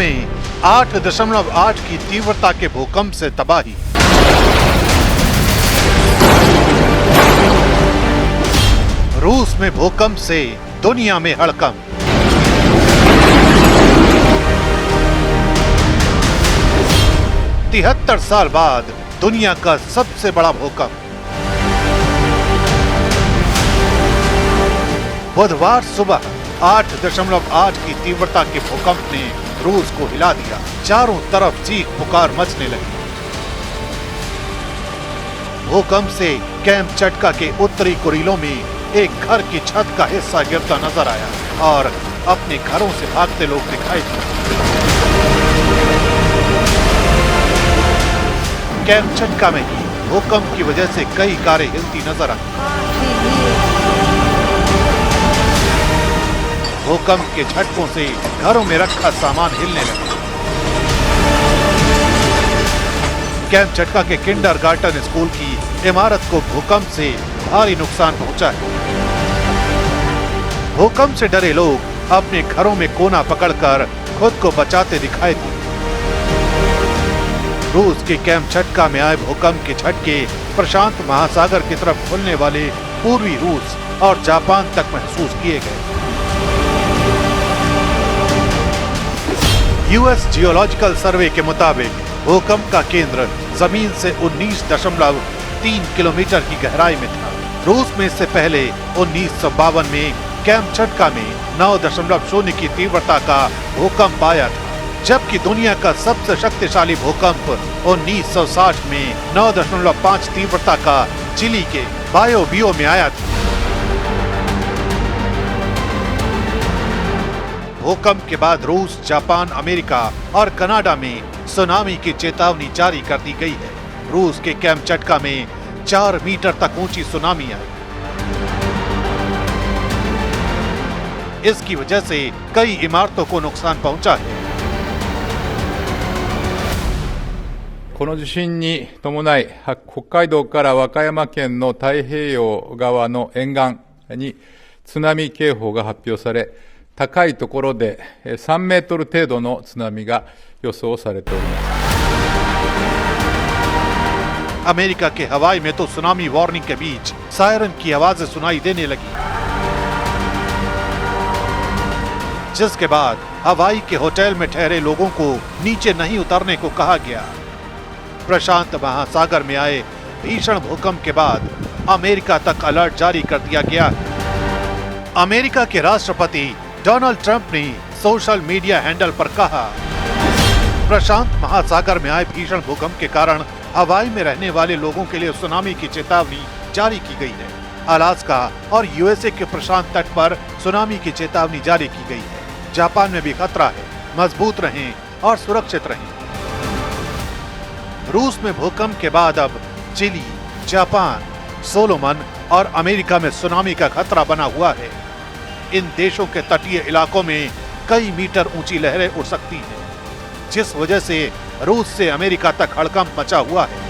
में 8.8 की तीव्रता के भूकंप से तबाही। रूस में भूकंप से दुनिया में हड़कंप। तिहत्तर साल बाद दुनिया का सबसे बड़ा भूकंप। बुधवार सुबह 8.8 की तीव्रता के भूकंप ने रूस को हिला दिया। चारों तरफ चीख पुकार मचने लगी। भूकंप से कैमचटका के उत्तरी कुरीलों में एक घर की छत का हिस्सा गिरता नजर आया और अपने घरों से भागते लोग दिखाई दिए। कैमचटका में ही भूकंप की वजह से कई कारें हिलती नजर आई। भूकंप के झटकों से घरों में रखा सामान हिलने लगा। कैमचटका के किंडरगार्टन स्कूल की इमारत को भूकंप से भारी नुकसान पहुंचा है। भूकंप से डरे लोग अपने घरों में कोना पकड़कर खुद को बचाते दिखाई दिए। रूस के कैमचटका में आए भूकंप के झटके प्रशांत महासागर की तरफ खुलने वाले पूर्वी रूस और जापान तक महसूस किए गए। यूएस जियोलॉजिकल सर्वे के मुताबिक भूकंप का केंद्र जमीन से 19.3 किलोमीटर की गहराई में था। रूस में इससे पहले 1952 में कैमचटका में 9.0 की तीव्रता का भूकंप आया था, जबकि दुनिया का सबसे शक्तिशाली भूकंप 1960 में 9.5 तीव्रता का चिली के बायोबियो में आया था। भूकंप के बाद रूस, जापान, अमेरिका और कनाडा में सुनामी की चेतावनी जारी कर दी गई है। रूस के कैमचटका में 4 मीटर तक ऊंची सुनामी आई। इसकी वजह से कई इमारतों को नुकसान पहुंचा है। この地震に伴い、北海道から和歌山県の太平洋側の沿岸に津波警報が発表され、高いところで3メートル程度の津波が予想されております。अमेरिका के हवाई में तो सुनामी वार्निंग के बीच सायरन की आवाजें सुनाई देने लगी, जिसके बाद हवाई के होटल में ठहरे लोगों को नीचे नहीं उतरने को कहा गया। प्रशांत महासागर में आए भीषण भूकंप के बाद अमेरिका तक अलर्ट जारी कर दिया गया है। अमेरिका के राष्ट्रपति डोनाल्ड ट्रंप ने सोशल मीडिया हैंडल पर कहा, प्रशांत महासागर में आए भीषण भूकंप के कारण हवाई में रहने वाले लोगों के लिए सुनामी की चेतावनी जारी की गई है। अलास्का और यूएसए के प्रशांत तट पर सुनामी की चेतावनी जारी की गई है। जापान में भी खतरा है, मजबूत रहें और सुरक्षित रहें। रूस में भूकंप के बाद अब चिली, जापान, सोलोमन और अमेरिका में सुनामी का खतरा बना हुआ है। इन देशों के तटीय इलाकों में कई मीटर ऊंची लहरें उठ सकती हैं, जिस वजह से रूस से अमेरिका तक हड़कंप मचा हुआ है।